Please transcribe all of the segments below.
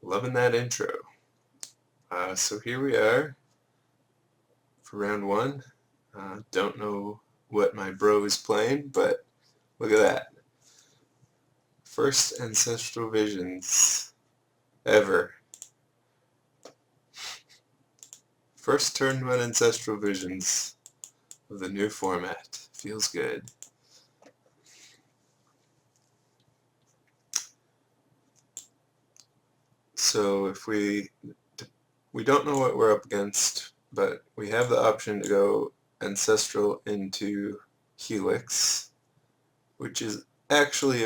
Loving that intro. So here we are for round one. Don't know what my bro is playing, but look at that. First Ancestral Visions ever. First turn one Ancestral Visions of the new format. Feels good. So if we don't know what we're up against, but we have the option to go Ancestral into Helix, which is actually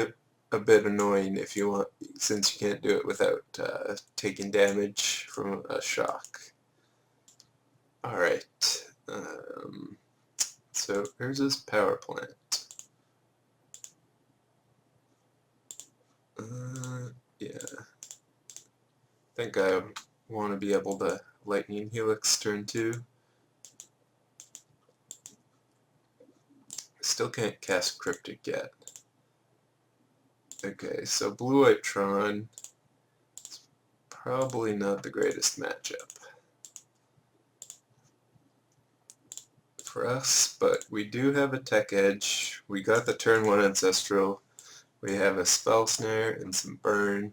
a bit annoying if you want, since you can't do it without taking damage from a shock. Alright, so here's his power plant. Yeah, I think I want to be able to Lightning Helix turn 2. Still can't cast Cryptic yet. Okay, so Blue-White Tron is probably not the greatest matchup for us, but we do have a tech edge. We got the turn 1 Ancestral. We have a Spell Snare and some burn.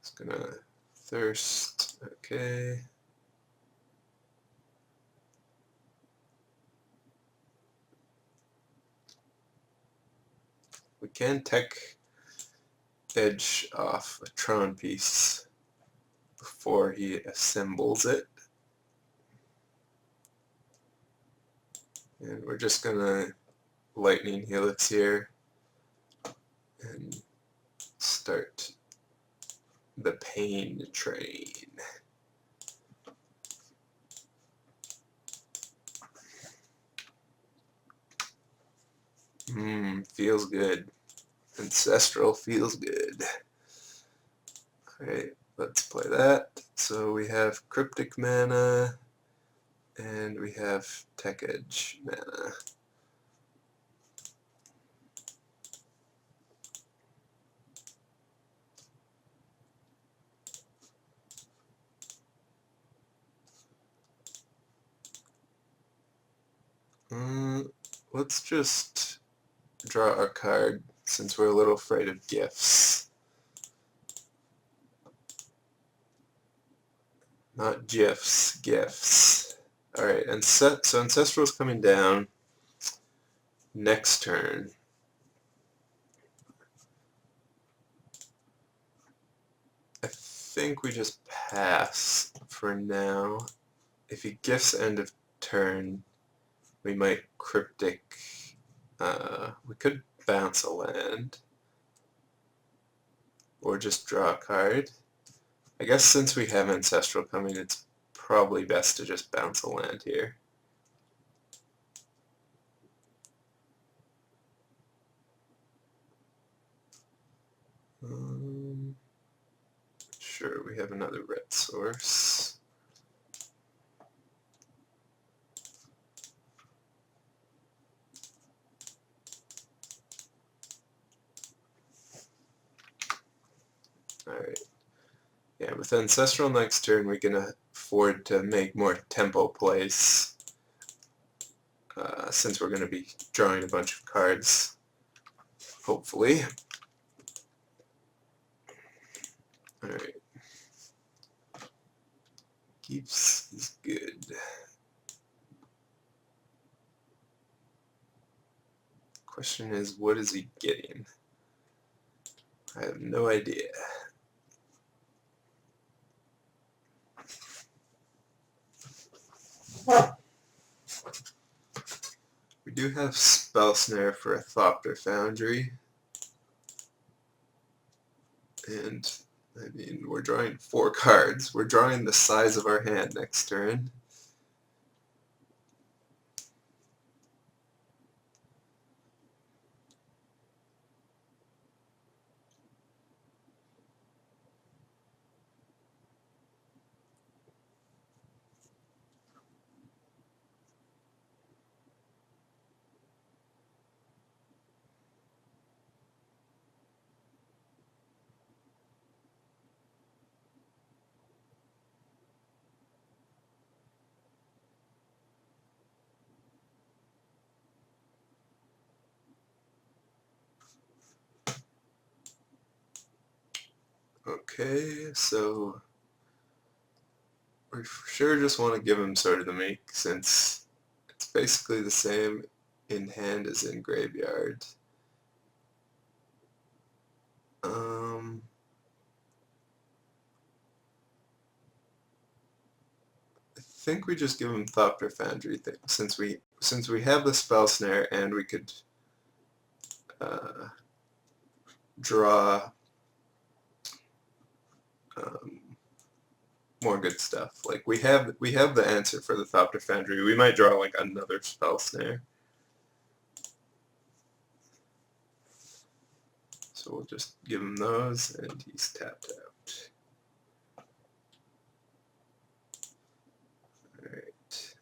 It's gonna Thirst. Okay. We can tech edge off a Tron piece before he assembles it. And we're just gonna Lightning Helix here and start the pain train. Feels good. Ancestral feels good. Alright, let's play that. So we have Cryptic mana and we have Tech Edge mana. Let's just draw our card since we're a little afraid of gifts. Not GIFs, gifts. Alright, so Ancestral's coming down next turn. I think we just pass for now. If he gifts end of turn, we might Cryptic. We could bounce a land. Or just draw a card. I guess since we have Ancestral coming, it's probably best to just bounce a land here. Sure, we have another red source. Alright. Yeah, with Ancestral next turn, we can afford to make more tempo plays. Since we're going to be drawing a bunch of cards, hopefully. Alright. Keeps is good. Question is, what is he getting? I have no idea. We do have Spell Snare for a Thopter Foundry. And, I mean, we're drawing 4 cards. We're drawing the size of our hand next turn. Okay, so we for sure just want to give him Sword of the Meek, since it's basically the same in hand as in graveyard. I think we just give him Thopter Foundry thing, since we have the Spell Snare and we could draw more good stuff. Like we have the answer for the Thopter Foundry. We might draw like another Spell Snare. So we'll just give him those, and he's tapped out. Alright.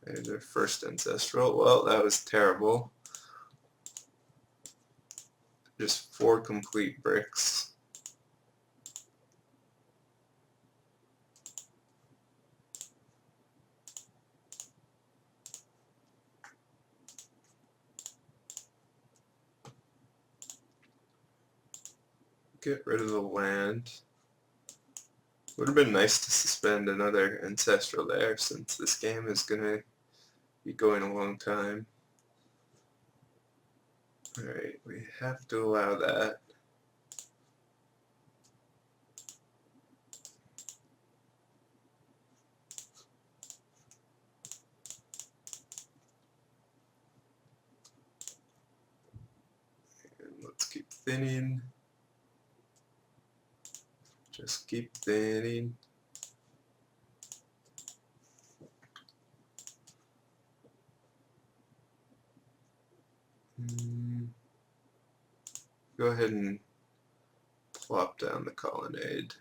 There's our first Ancestral. Well, that was terrible. Just 4 complete bricks. Get rid of the land. Would have been nice to suspend another Ancestral there, since this game is going to be going a long time. Alright, we have to allow that. And let's keep thinning. Just keep thinning. Go ahead and plop down the colonnade.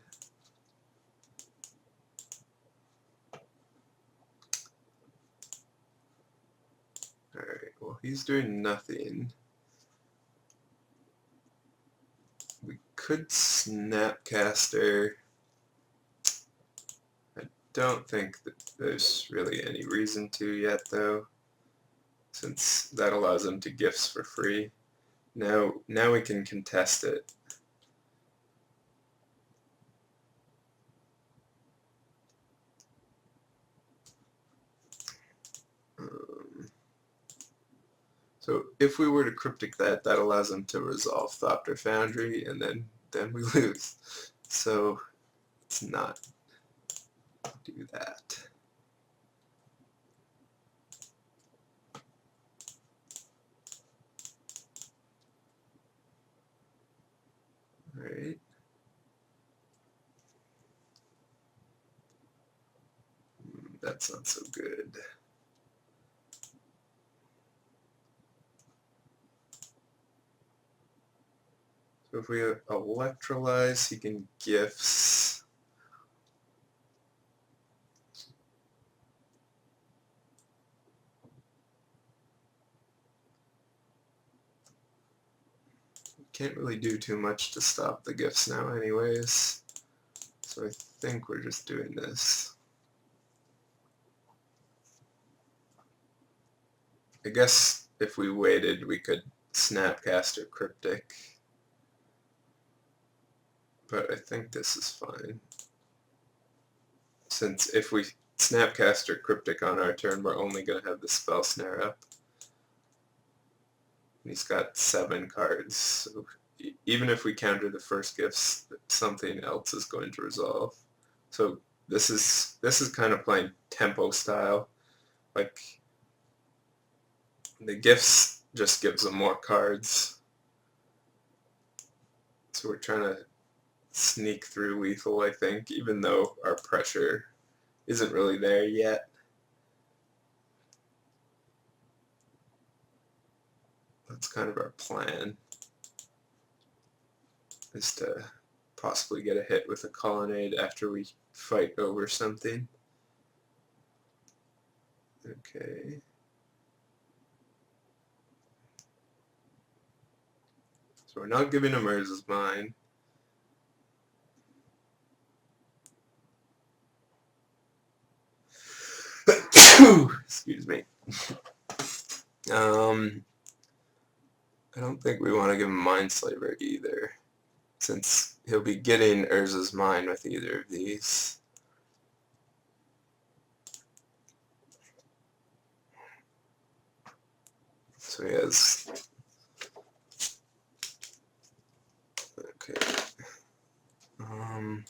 Alright, well, he's doing nothing. We could Snapcaster. I don't think that there's really any reason to yet, though, since that allows him to gifts for free. Now we can contest it. So if we were to Cryptic that allows him to resolve Thopter Foundry, and then we lose. So let's not do that. Alright. That's not so good. So if we electrolyze, he can gifts. Can't really do too much to stop the gifts now anyways. So I think we're just doing this. I guess if we waited, we could Snapcaster Cryptic. But I think this is fine. Since if we Snapcaster Cryptic on our turn, we're only going to have the Spell Snare up. And he's got 7 cards. So even if we counter the first gifts, something else is going to resolve. So this is kind of playing tempo style. Like, the gifts just gives them more cards. So we're trying to sneak through lethal, I think, even though our pressure isn't really there yet. That's kind of our plan, is to possibly get a hit with a colonnade after we fight over something. Okay. So we're not giving him Urza's Mine. Excuse me. I don't think we want to give him Mind Slaver either. since he'll be getting Urza's mind with either of these. So he has, okay, I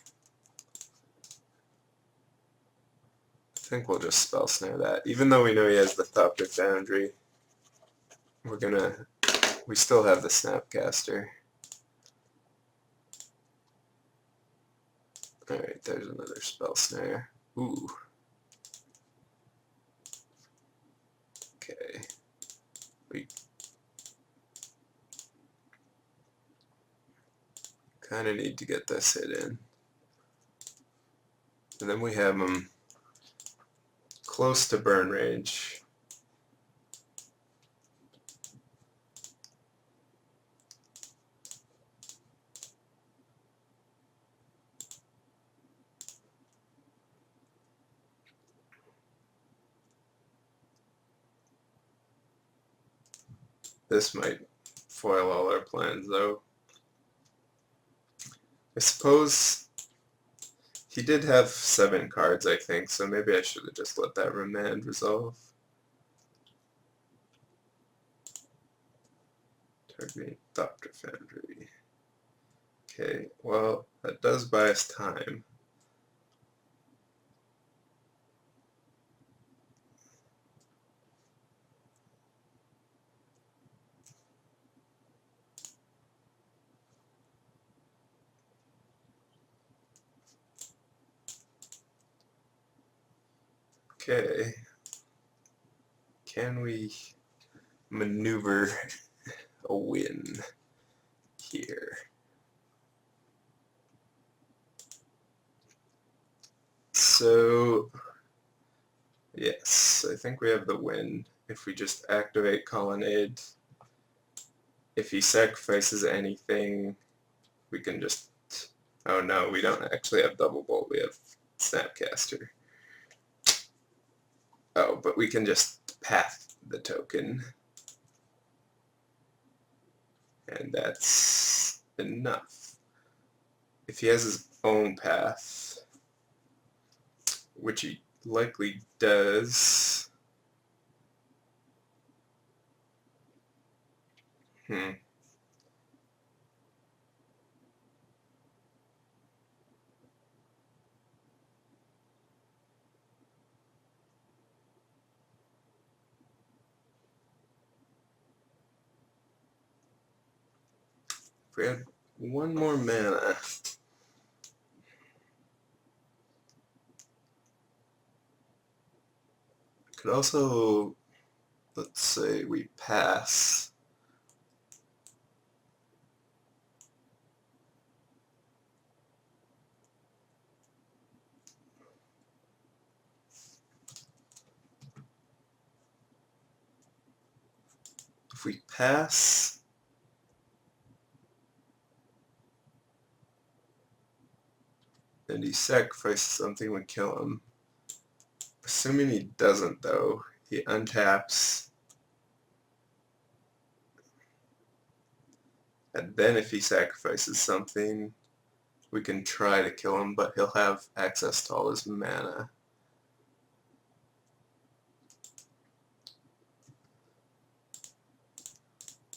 think we'll just spell snare that. Even though we know he has the Thopter Foundry, we still have the Snapcaster. Alright, there's another spell snare. Ooh. Okay. We kind of need to get this hit in. And then we have him close to burn range. This might foil all our plans, though. I suppose he did have 7 cards, I think, so maybe I should have just let that remand resolve. Targeting Thopter Foundry. Okay, well, that does buy us time. Okay. Can we maneuver a win here? So, yes, I think we have the win if we just activate Colonnade. If he sacrifices anything, we can just... Oh no, we don't actually have Double Bolt, we have Snapcaster. Oh, but we can just path the token. And that's enough. If he has his own path, which he likely does... If we had one more mana, could also, let's say we pass. If we pass, and he sacrifices something, we kill him. Assuming he doesn't, though, he untaps, and then if he sacrifices something, we can try to kill him, but he'll have access to all his mana.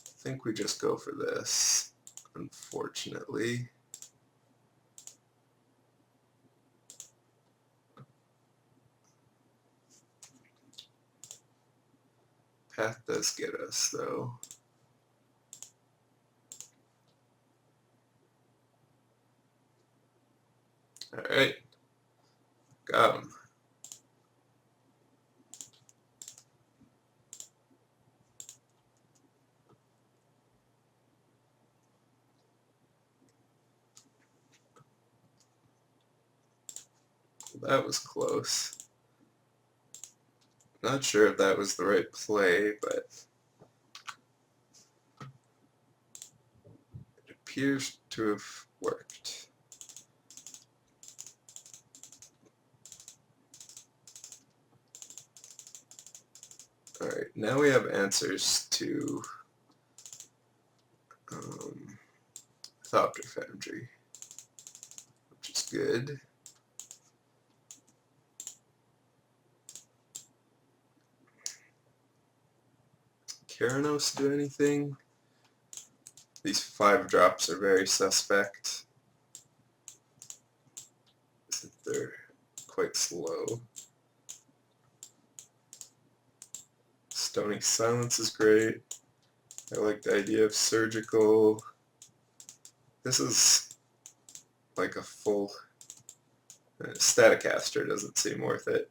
I think we just go for this, unfortunately. Path does get us, though. Alright. Got him. That was close. Not sure if that was the right play, but it appears to have worked. Alright, now we have answers to I Orthopter Foundry, which is good. Keranos do anything? These 5 drops are very suspect. They're quite slow. Stony Silence is great. I like the idea of surgical. This is like a full Staticaster doesn't seem worth it.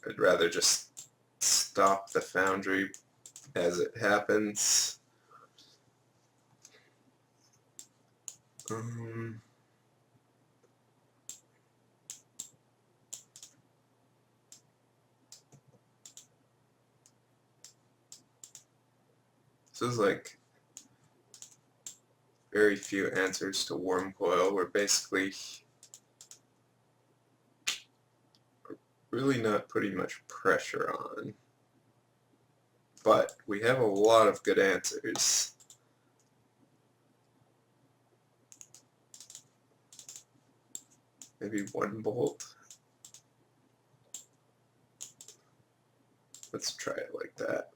I'd rather just stop the Foundry as it happens. This is like very few answers to Worm Coil. We're basically really not putting much pressure on. But we have a lot of good answers. Maybe 1 bolt. Let's try it like that.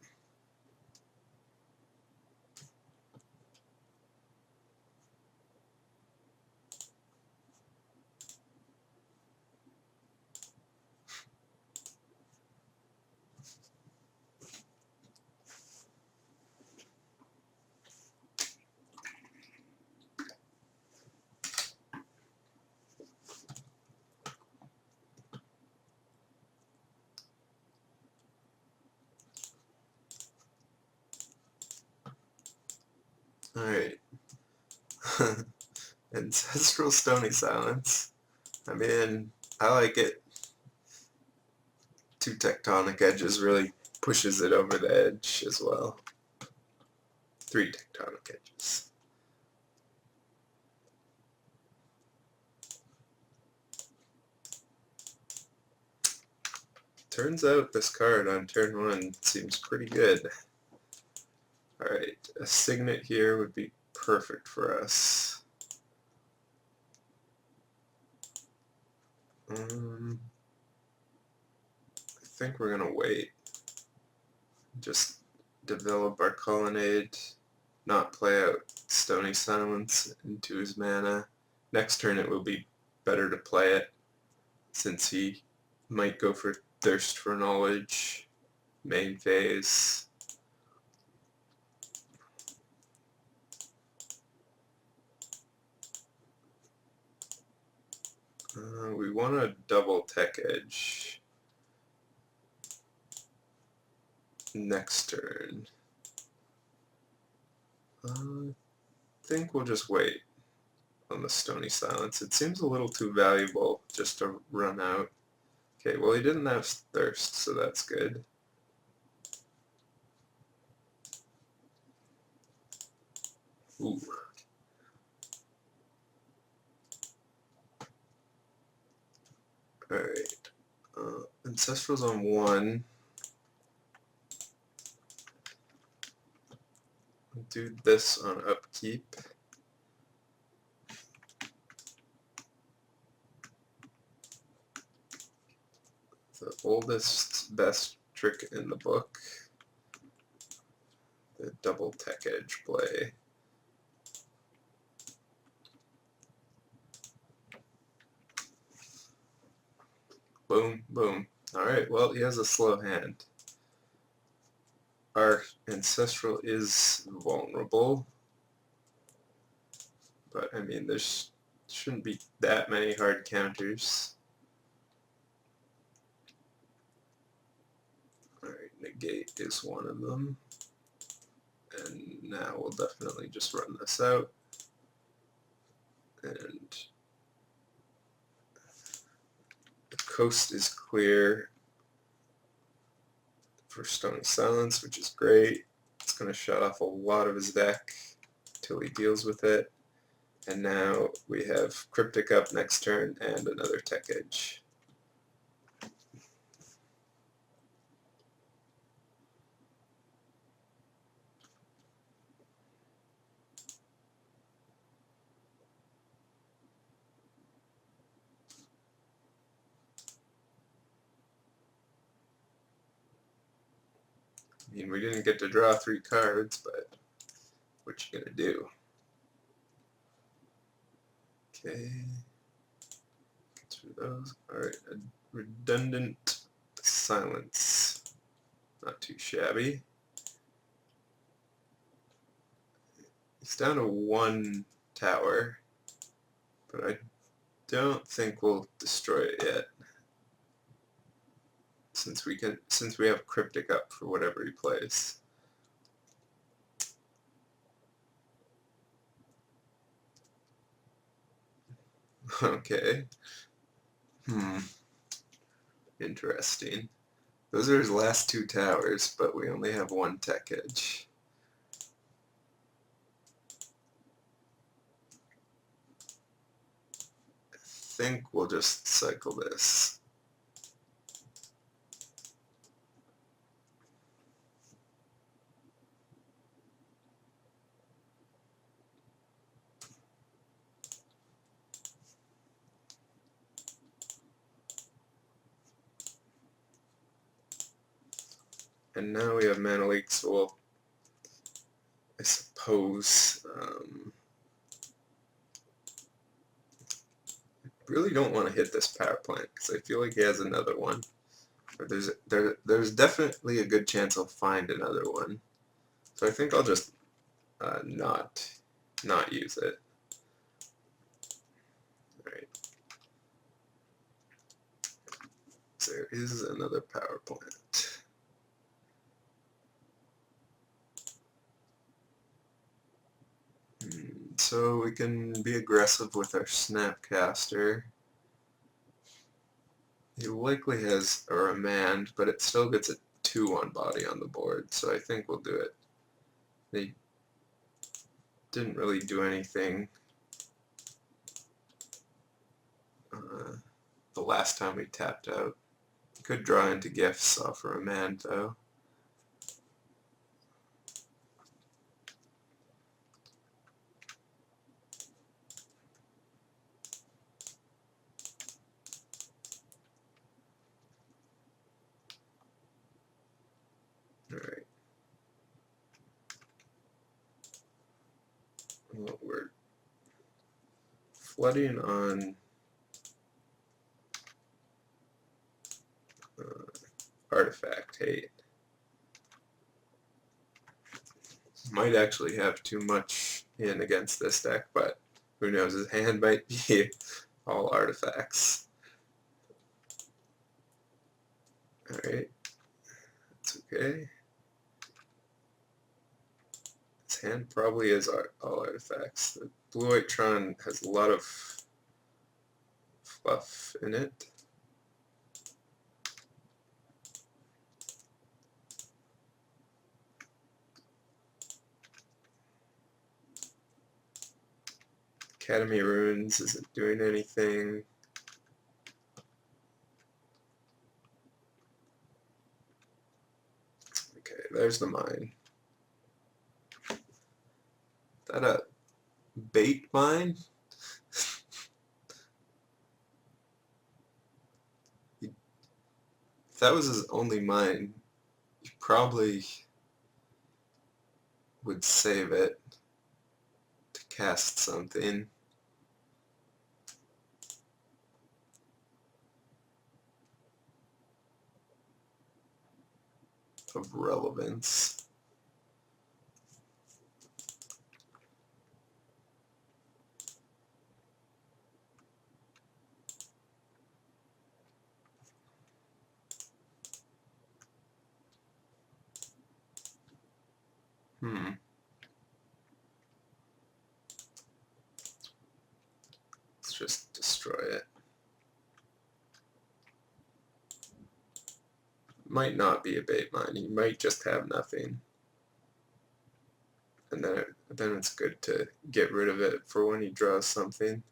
Alright. Ancestral Stony Silence. I mean, I like it. 2 Tectonic Edges really pushes it over the edge as well. 3 Tectonic Edges. Turns out this card on turn 1 seems pretty good. Alright, a Signet here would be perfect for us. I think we're gonna wait. Just develop our Colonnade, not play out Stony Silence into his mana. Next turn it will be better to play it, since he might go for Thirst for Knowledge, main phase. We want a double Tech Edge next turn. I think we'll just wait on the Stony Silence. It seems a little too valuable just to run out. Okay, well he didn't have Thirst, so that's good. Ooh. Alright. Ancestral's on 1. Do this on upkeep. The oldest, best trick in the book. The double Tech Edge play. Boom, boom. Alright, well, he has a slow hand. Our Ancestral is vulnerable. But, I mean, there shouldn't be that many hard counters. Alright, Negate is one of them. And now we'll definitely just run this out. And the coast is clear for Stony Silence, which is great. It's going to shut off a lot of his deck until he deals with it. And now we have Cryptic up next turn and another Tech Edge. I mean, we didn't get to draw 3 cards, but what you gonna do? Okay. Get through those. Alright, a redundant silence. Not too shabby. It's down to 1 tower, but I don't think we'll destroy it yet. Since we have Cryptic up for whatever he plays. Okay. Interesting. Those are his last 2 towers, but we only have 1 tech edge. I think we'll just cycle this. And now we have mana leak, so we'll, I suppose, really don't want to hit this power plant because I feel like he has another one. Or there's definitely a good chance I'll find another one. So I think I'll just not use it. Alright. So there is another power plant. So we can be aggressive with our Snapcaster. He likely has a remand, but it still gets a 2/1 body on the board, so I think we'll do it. They didn't really do anything the last time we tapped out. Could draw into gifts off a remand, though. Alright. Well, we're flooding on artifact hate. Might actually have too much in against this deck, but who knows, his hand might be all artifacts. Alright, that's okay. His hand probably is all artifacts. The Blue-White Tron has a lot of fluff in it. Academy Runes isn't doing anything. Okay, there's the mine. Is that a bait mine? If that was his only mine, he probably would save it to cast something of relevance. Let's just destroy it. Might not be a bait mine. He might just have nothing. And then it's good to get rid of it for when he draws something.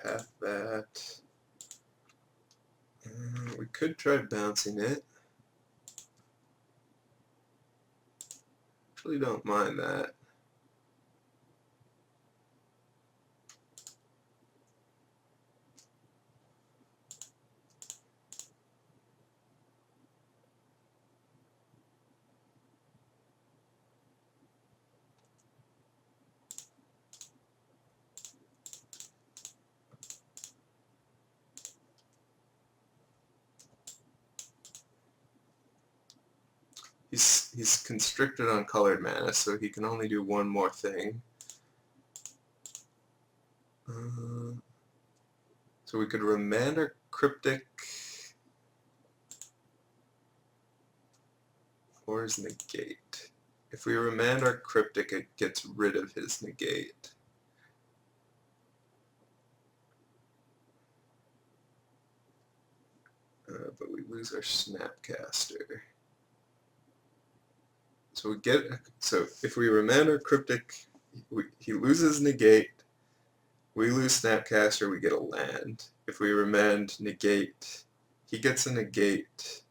Path that. We could try bouncing it. actually don't mind that. He's constricted on colored mana, so he can only do one more thing. So we could remand our Cryptic or his Negate. If we remand our Cryptic, it gets rid of his Negate. But we lose our Snapcaster. So if we remand our Cryptic, he loses Negate. We lose Snapcaster, we get a land. If we remand Negate, he gets a Negate.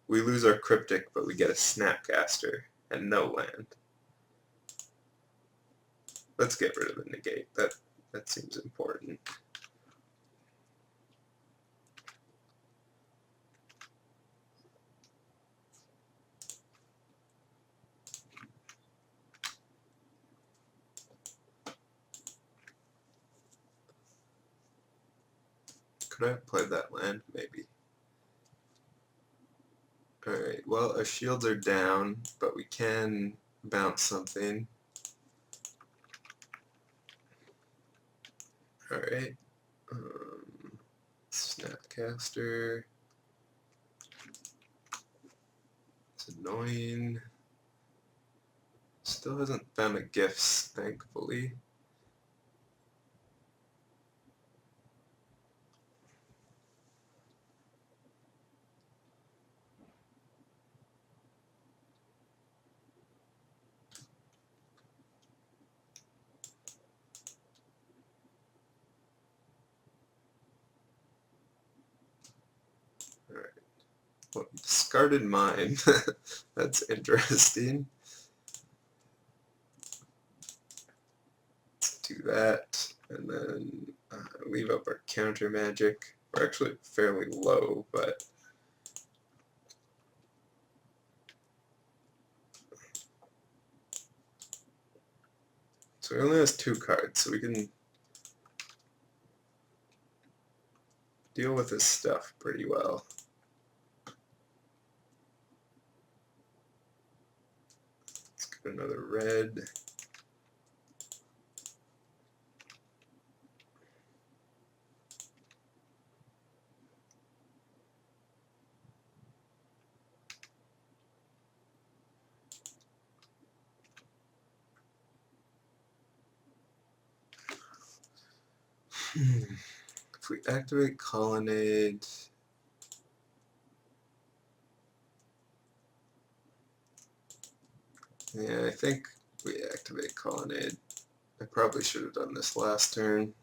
We lose our Cryptic, but we get a Snapcaster and no land. Let's get rid of the Negate. That seems important. Could I have played that land? Maybe. Alright, well, our shields are down, but we can bounce something. Alright. Snapcaster. It's annoying. Still hasn't found a gifts, thankfully. Alright. Well, discarded mine. That's interesting. Let's do that, and then leave up our counter magic. We're actually fairly low, but so he only has 2 cards, so we can deal with his stuff pretty well. Let's get another red. If we activate Colonnade, yeah, I think we activate Colonnade. I probably should have done this last turn.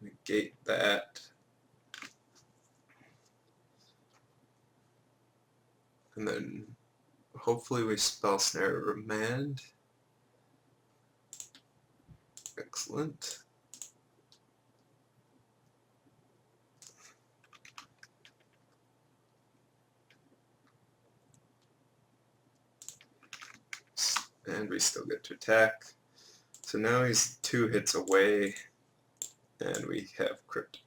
Negate that. And then hopefully we spell snare remand. Excellent. And we still get to attack. So now he's 2 hits away, and we have Cryptic.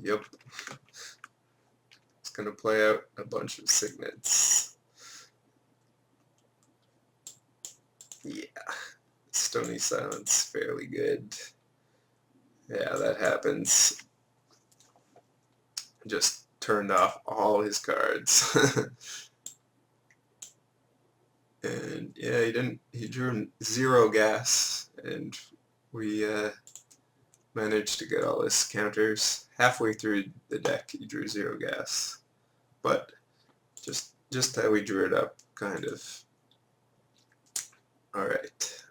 Yep. It's going to play out a bunch of signets. Stony Silence fairly good. Yeah, that happens. Just turned off all his cards. And yeah, he drew 0 gas, and we managed to get all his counters. Halfway through the deck he drew 0 gas. But just how we drew it up, kind of. Alright.